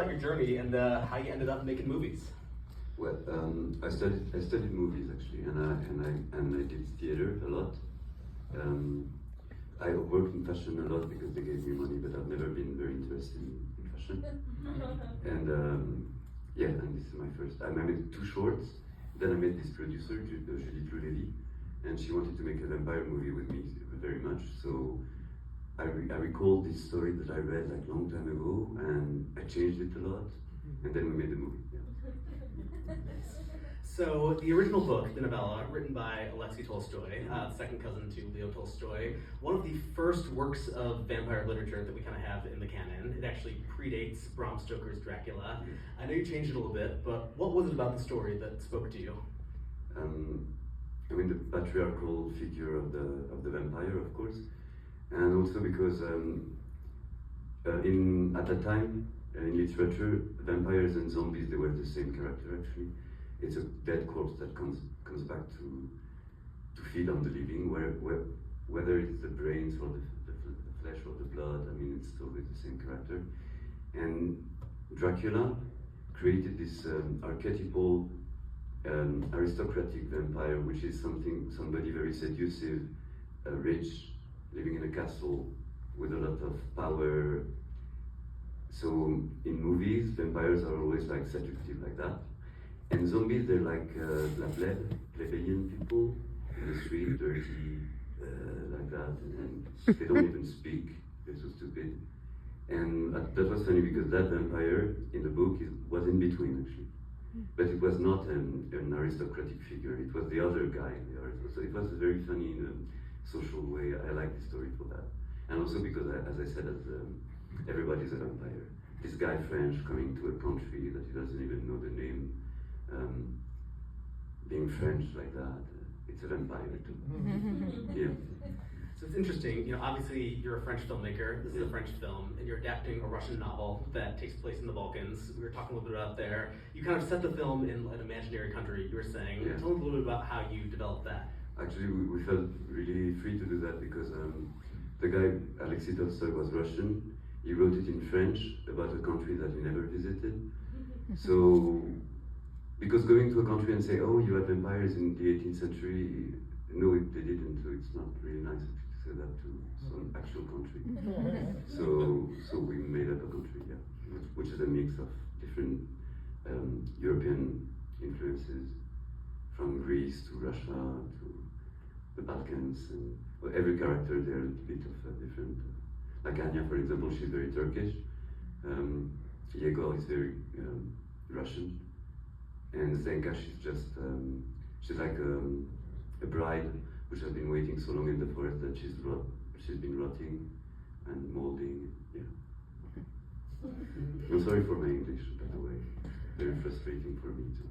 About your journey and how you ended up making movies. Well, I studied movies actually, and I did theater a lot. I worked in fashion a lot because they gave me money, but I've never been very interested in fashion. And yeah, and this is my first. I made 2 shorts. Then I met this producer, Judith Lulevy, and she wanted to make a vampire movie with me very much. So I recalled this story that I read like long time ago, and I changed it a lot, and then we made the movie. Yeah. So the original book, the novella, written by Alexiy Tolstoy, second cousin to Leo Tolstoy, one of the first works of vampire literature that we kind of have in the canon. It actually predates Bram Stoker's Dracula. I know you changed it a little bit, but what was it about the story that spoke to you? I mean, the patriarchal figure of the vampire, of course, and also because at that time in literature, vampires and zombies, they were the same character actually. It's a dead corpse that comes back to feed on the living, whether it's the brains or the flesh or the blood. I mean, it's always the same character. And Dracula created this archetypal aristocratic vampire, which is somebody very seductive, rich, living in a castle with a lot of power. So in movies, vampires are always like seductive like that. And zombies, they're like plebeian people in the street, dirty, like that, and they don't even speak, they're so stupid. And that was funny because that vampire in the book was in between actually. But it was not an aristocratic figure, it was the other guy. So it was very funny in a social way. I like the story for that. And also because, as I said, everybody's a vampire. This guy French coming to a country that he doesn't even know the name, being French like that, it's a vampire too. Yeah. So it's interesting, you know, obviously you're a French filmmaker, this is a French film, and you're adapting a Russian novel that takes place in the Balkans. We were talking a little bit about there. You kind of set the film in an imaginary country, you were saying. Yeah. Tell us a little bit about how you developed that. Actually, we felt really free to do that because the guy, Alexiy Tolstoy, was Russian. He wrote it in French about a country that he never visited. So, because going to a country and say, oh, you had vampires in the 18th century, no, they didn't, so it's not really nice to say that to some actual country. So we made up a country, yeah, which is a mix of different European influences, from Greece to Russia to the Balkans, and well, every character there is a bit of a different. Like Anya, for example, she's very Turkish. Yegor is very Russian, and Zenka, she's like a bride which has been waiting so long in the forest that she's been rotting and molding. Yeah. I'm sorry for my English, by the way. Very frustrating for me too.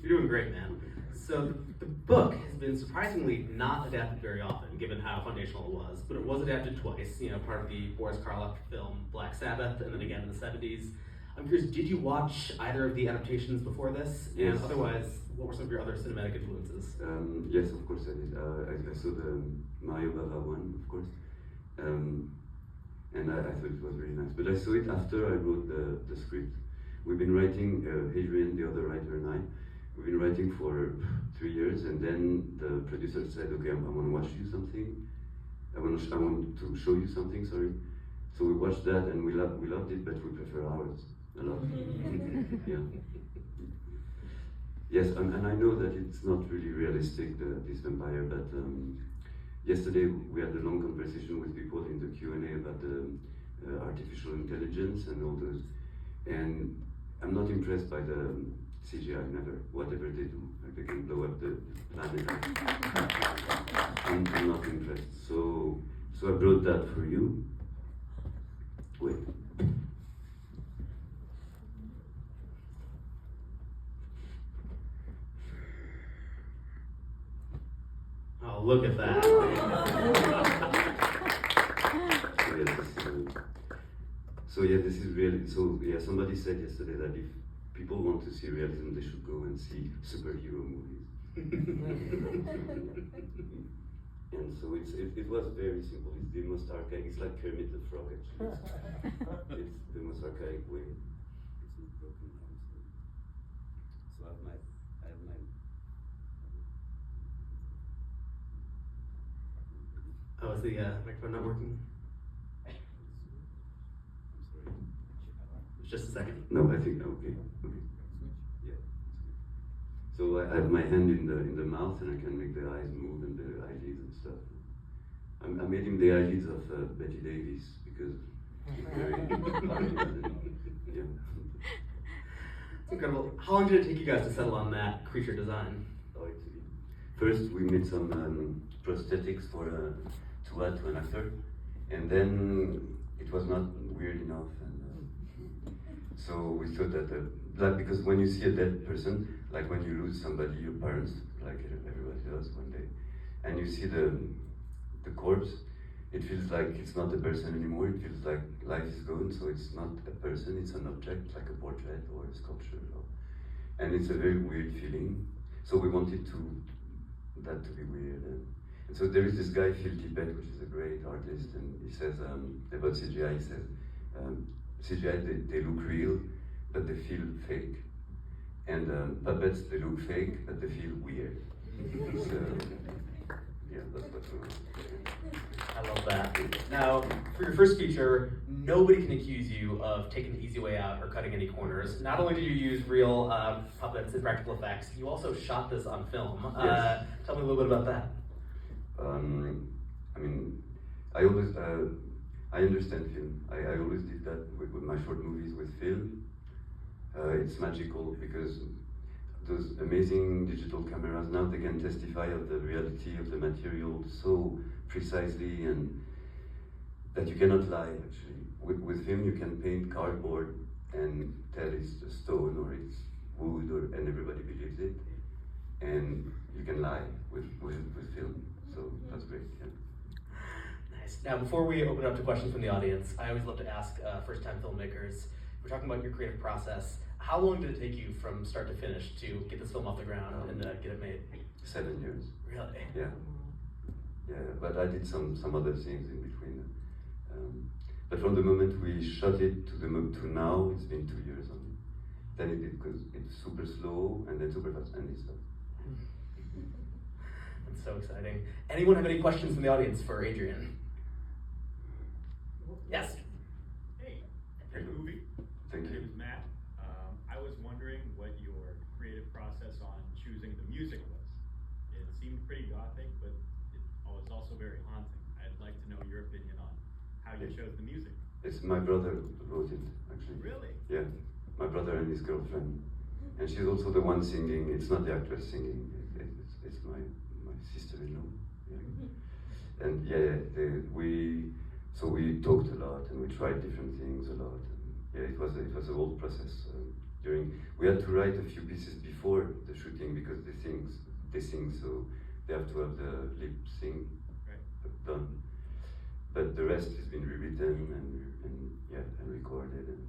You're doing great, man. So the book has been surprisingly not adapted very often, given how foundational it was, but it was adapted twice, you know, part of the Boris Karloff film Black Sabbath, and then again in the 70s. I'm curious, did you watch either of the adaptations before this? Yes. And otherwise, what were some of your other cinematic influences? Yes, of course I did. I saw the Mario Bava one, of course, and I thought it was very nice. But I saw it after I wrote the script. We've been writing, Adrian, the other writer, and I, we've been writing for 3 years, and then the producer said, okay, I want to watch you something. I want to show you something, sorry. So we watched that, and we loved it, but we prefer ours a lot. Yeah. Yes, and I know that it's not really realistic, this vampire, but yesterday we had a long conversation with people in the Q&A about the artificial intelligence and all those, and I'm not impressed by the CGI, never, whatever they do, like they can blow up the planet. I'm not impressed, so I brought that for you. Wait. Oh, look at that. So yeah, this is really, so yeah, somebody said yesterday that if people want to see realism, they should go and see superhero movies. And so it was very simple. It's the most archaic. It's like Kermit the Frog, actually. It's the most archaic way. It's not broken now. So I have my. Oh, is the microphone not working? I'm sorry. Just a second. No, I think okay. Yeah. So I have my hand in the mouth, and I can make the eyes move and the eyelids and stuff. I made him the eyelids of Betty Davis because he's very yeah. It's incredible. How long did it take you guys to settle on that creature design? First, we made some prosthetics to add to an actor, and then it was not weird enough, and so we thought that like because when you see a dead person, like when you lose somebody, your parents, like everybody does one day, and you see the corpse, it feels like it's not a person anymore. It feels like life is gone. So it's not a person; it's an object, like a portrait or a sculpture, and it's a very weird feeling. So we wanted that to be weird. And so there is this guy, Phil Tippett, which is a great artist, and he says about CGI, he says, CGI, they look real, but they feel fake. And puppets, they look fake, but they feel weird. So, yeah, that's what we want. I love that. Now, for your first feature, nobody can accuse you of taking the easy way out or cutting any corners. Not only did you use real puppets and practical effects, you also shot this on film. Yes. Tell me a little bit about that. I mean, I always, I understand film. I always did that with my short movies with film. It's magical because those amazing digital cameras now, they can testify of the reality of the material so precisely, and that you cannot lie actually. With film you can paint cardboard and tell it's a stone or it's wood, and everybody believes it. And you can lie with film, so that's great, yeah. Nice. Now, before we open it up to questions from the audience, I always love to ask first-time filmmakers, we're talking about your creative process. How long did it take you from start to finish to get this film off the ground and get it made? 7 years. Really? Yeah. Yeah, but I did some other things in between. But from the moment we shot it to now, it's been 2 years only. Then because it's super slow and then super fast, and it's That's so exciting. Anyone have any questions from the audience for Adrian? Yes. Hey, great movie. Thank My you. name is Matt. I was wondering what your creative process on choosing the music was. It seemed pretty gothic, but it was also very haunting. I'd like to know your opinion on how you chose the music. It's my brother who wrote it, actually. Really? Yeah, my brother and his girlfriend. And she's also the one singing. It's not the actress singing. It's my sister-in-law. Yeah. And yeah, we talked a lot and we tried different things a lot. And yeah, it was a whole process. We had to write a few pieces before the shooting because they sing, so they have to have the lip sync done. But the rest has been rewritten and recorded, and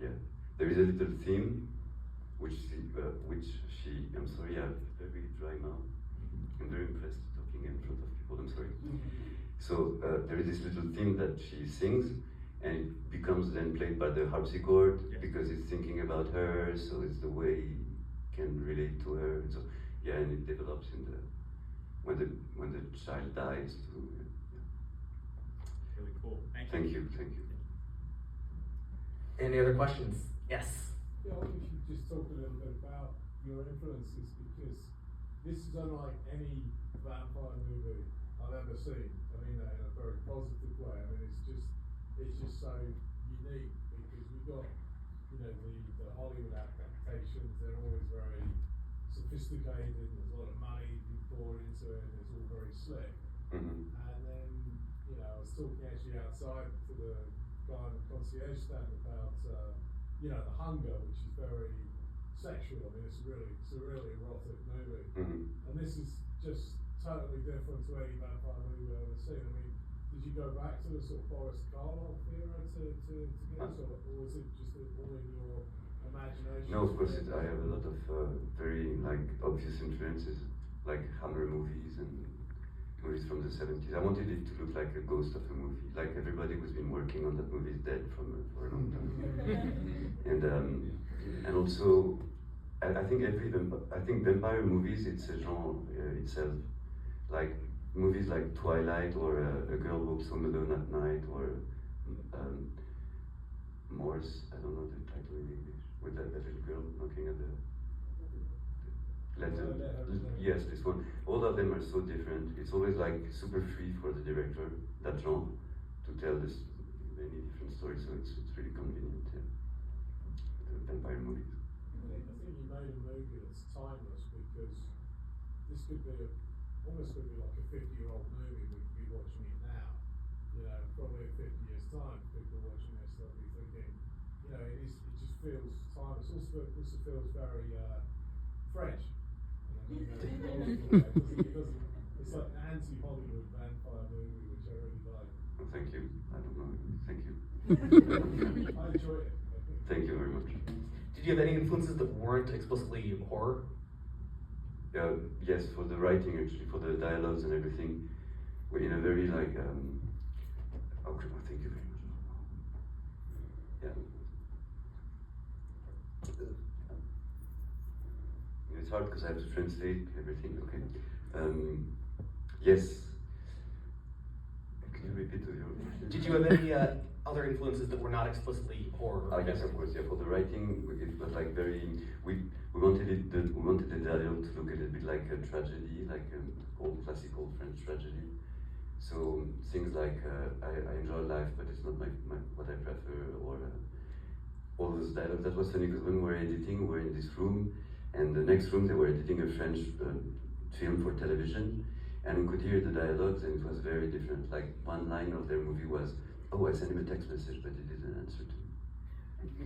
yeah, there is a little theme which she I'm sorry, I have a very dry mouth. I'm very impressed talking in front of people. I'm sorry. So there is this little theme that she sings, and it becomes then played by the harpsichord because it's thinking about her. So it's the way he can relate to her. So yeah, and it develops in when the child dies too. Really cool. Thank you. Any other questions? Yes. Yeah, I think you should just talk a little bit about your influences, because this is unlike any vampire movie I've ever seen. I mean that in a very positive way. I mean it's just so unique because we've got, the Hollywood adaptations. They're always very sophisticated. There's a lot of money poured into it. It's all very slick. Mm-hmm. And then I was talking actually outside to the guy in the concierge stand about the hunger, which is very sexual. I mean, it's a really erotic movie. Mm-hmm. And this is just totally different to any vampire movie I've ever seen. I mean, did you go back to the sort of Boris Karloff era to get this, or was it just all in your imagination? No, of course, I have a lot of very obvious influences, like Hammer movies and movies from the 70s. I wanted it to look like a ghost of a movie, like everybody who's been working on that movie is dead for a long time. And also, I think vampire movies, it's a genre itself. Like movies like Twilight or A Girl Walks Home Alone at Night or Morse, I don't know the title in English, with that little girl knocking at the letter. Yes, this one. All of them are so different. It's always like super free for the director, that genre, to tell this many different stories, so it's really convenient, yeah. The vampire movies. I think you made a movie that's timeless because this could be almost could be like a 50-year-old movie. We could be watching it now. You know, probably in 50 years' time, people watching this, they'll be thinking, you know, it just feels timeless. Also feels very French. You know, it's like an anti-Hollywood vampire movie, which I really like. Oh, thank you. I don't know. Thank you. I enjoy it. Thank you very much. Did you have any influences that weren't explicitly horror? Yes, for the writing actually, for the dialogues and everything, we're in a very like, oh, thank you very much. Yeah. It's hard because I have to translate everything, okay. Yes. Can you repeat your question? Did you have any other influences that were not explicitly horror? Yes, of course. Yeah, for the writing, it was like very. We wanted the dialogue to look a little bit like a tragedy, like an old classical French tragedy. So things like I enjoy life, but it's not what I prefer, or all those dialogues. That was funny because when we were editing, we were in this room, and the next room they were editing a French film for television, and we could hear the dialogues, and it was very different. Like one line of their movie was, "Oh, I sent him a text message, but he didn't answer to me,"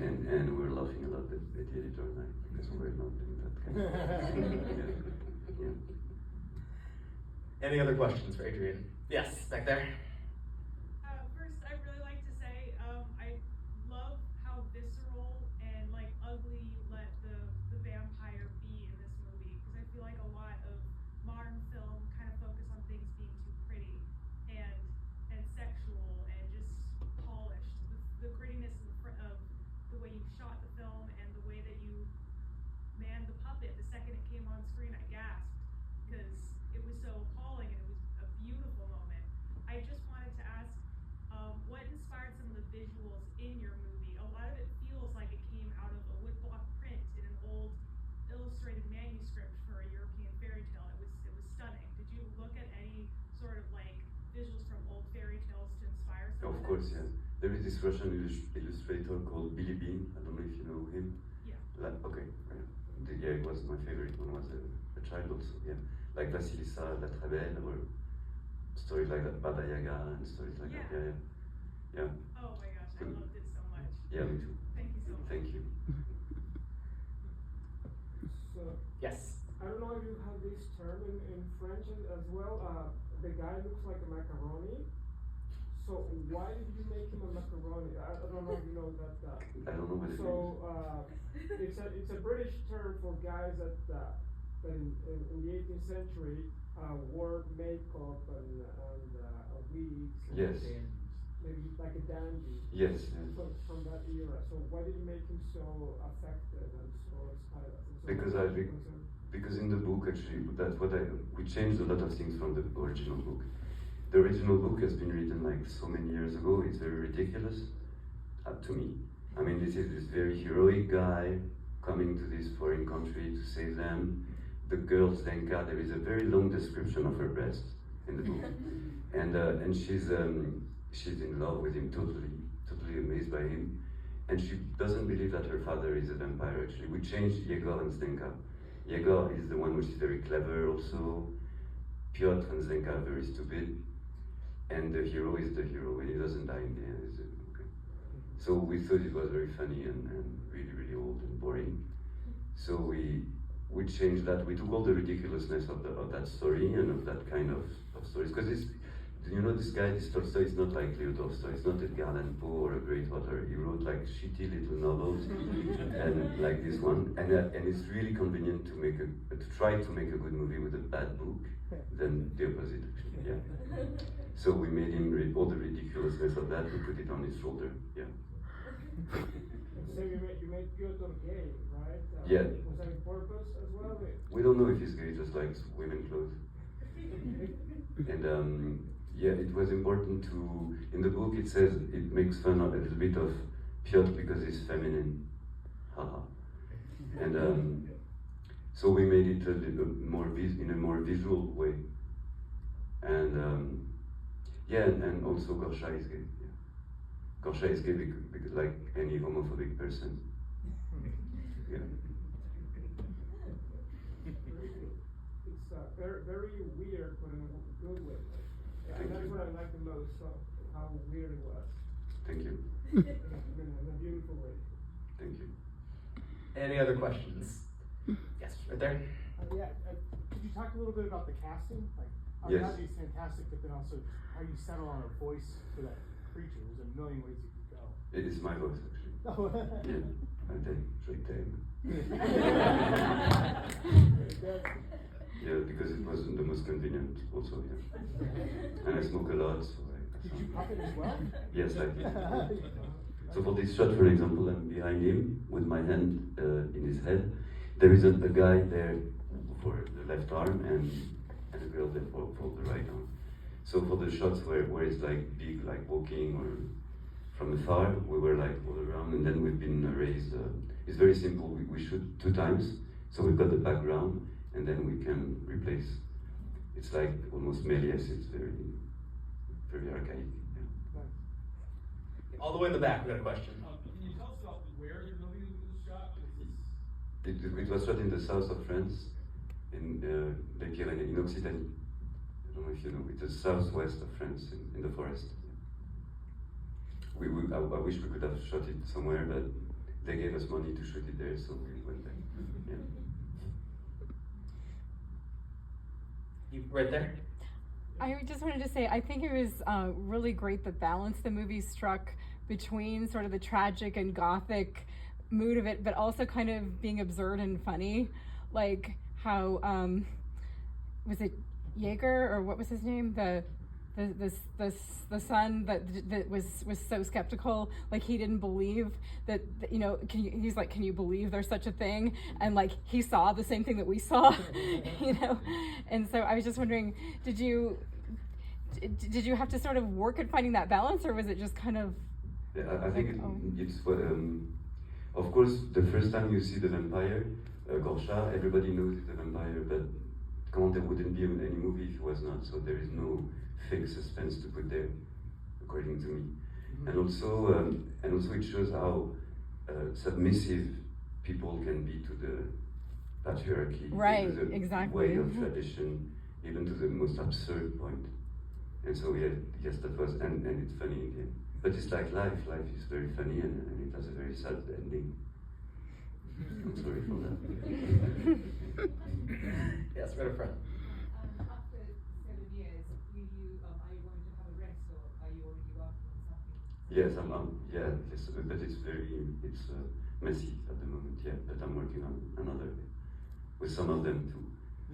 and we were laughing a lot at the editor and I, because we were not doing that kind of yeah. Any other questions for Adrian? Yes, back there. First, I'd really like to say I love how visceral and like ugly you let the vampire be in this movie, because I feel like a lot of modern film kind of focus on things being too pretty and sexual and just polished. The grittiness of the way you shot the film and the way that you manned the puppet. The second it came on screen, I gasped because it was so appalling and it was a beautiful moment. I just wanted to ask, what inspired some of the visuals in your movie? A lot of it feels like it came out of a woodblock print in an old illustrated manuscript for a European fairy tale. It was stunning. Did you look at any sort of like visuals from old fairy tales to inspire some Of course, yeah. There is this Russian illustrator called Billy Bean. I don't know if you know him. Yeah. Okay. Yeah, it was my favorite when I was a child also. Yeah, like Vasilisa La Très or stories like that, Baba Yaga and stories like that. Yeah. Oh my gosh, I loved it so much. Yeah, me too. Thank you so much. Thank you. So, Yes. I don't know if you have this term in French as well. The guy looks like a macaroni. So why did you make him a macaroni? I don't know if you know that. I don't know what it means. It's a British term for guys that in the 18th century wore makeup and wigs. Yes. Maybe like a dandy. Yes. From that era. So why did you make him so affected and so stylish? Because in the book actually we changed a lot of things from the original book. The original book has been written like so many years ago. It's very ridiculous to me. I mean, this is this very heroic guy coming to this foreign country to save them. The girl Zdenka, there is a very long description of her breast in the book, and she's in love with him, totally amazed by him, and she doesn't believe that her father is a vampire. Actually, we changed Yegor and Zdenka. Yegor is the one which is very clever also. Piotr and Zdenka are very stupid, and the hero is the hero, and he doesn't die in the end. Okay. So we thought it was very funny and really, really old and boring. So we changed that. We took all the ridiculousness of that story and of that kind of stories, because do you know this guy, this Tolstoy, is not like Leo Tolstoy, it's not Edgar Allan Poe or a great author. He wrote like shitty little novels, and like this one, and it's really convenient to try to make a good movie with a bad book than the opposite, actually, yeah. So we made him read all the ridiculousness of that, we put it on his shoulder, yeah. So you made Piotr gay, right? Yeah. Was that on purpose as well? We don't know if he's gay, just likes women clothes. And yeah, it was important to, in the book it says, it makes fun of a little bit of Piotr because he's feminine, haha. And so we made it a little more in a more visual way. And yeah, and also Gorsha is gay. Yeah. Gorsha is gay because like any homophobic person. Yeah. It's very, very weird, but in a good way. Thank That's you. what I like the most, how weird it was. Thank you. In a beautiful way. Thank you. Any other questions? Yes, right there. Could you talk a little bit about the casting? Like, Yes. Obviously it's fantastic, but then also how you settle on a voice for that creature. There's a million ways you could go. It is my voice, actually. Oh. Yeah, je t'aime. Yeah, because it was the most convenient also, yeah. And I smoke a lot, so Did you puppet as well? Yes, I did. So for this shot, for example, I'm behind him with my hand in his head. There is a guy there for the left arm and a girl there for the right arm. So for the shots where it's like big, like walking or from afar, we were like all around, and then we've been raised. It's very simple. We shoot 2 times, so we've got the background, and then we can replace. It's like almost Méliès. It's very, very archaic. Yeah. All the way in the back, we got a question. Can you tell us about where the movie was shot? It was shot in the south of France, in Les Pyrénées, in Occitanie. I don't know if you know, it's the southwest of France, in the forest. I wish we could have shot it somewhere, but they gave us money to shoot it there, so we went there. Yeah. You right there? I just wanted to say, I think it was really great the balance the movie struck between sort of the tragic and gothic mood of it, but also kind of being absurd and funny. Like how, was it Jaeger, or what was his name? The son that was so skeptical, like he didn't believe that, you know, he's like, can you believe there's such a thing? And like he saw the same thing that we saw, you know. And so I was just wondering, did you have to sort of work at finding that balance, or was it just kind of? Yeah, I think it's of course the first time you see the vampire, Gorsha, everybody knows it's a vampire, but there wouldn't be any movie if it was not. So there is no fake suspense to put there, according to me. And also it shows how submissive people can be to the patriarchy, Right, to the exactly. way of tradition, even to the most absurd point. And so yeah, yes, that was, and it's funny in the end. But it's like life is very funny, and it has a very sad ending. I'm sorry for that. Yes, right up front. After 7 years, are you going to have a rest, or are you already working on something? Yes, but it's messy at the moment, yeah, but I'm working on another, with some of them too.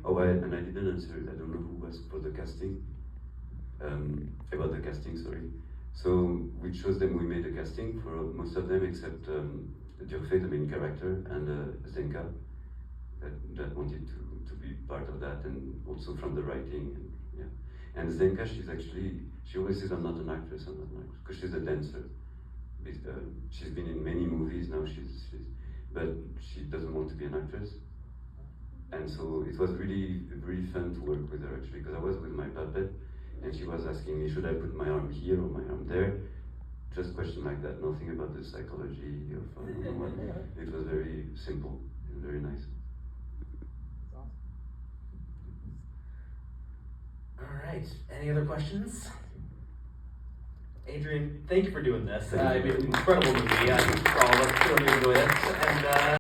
Oh, and I didn't answer, I don't know who was for the casting, about the casting, sorry. So we chose them, we made a casting for most of them except Durfé, the main character, and Zenka, that wanted to be part of that, and also from the writing, and yeah. And Zenka, she always says I'm not an actress, because she's a dancer. She's been in many movies now, but she doesn't want to be an actress. And so it was really, really fun to work with her actually, because I was with my puppet, and she was asking me, should I put my arm here or my arm there? Just question like that, nothing about the psychology of, I don't know what. It was very simple and very nice. All right. Any other questions? Adrian, thank you for doing this. Incredible movie. I think for all of us, really enjoyed it. And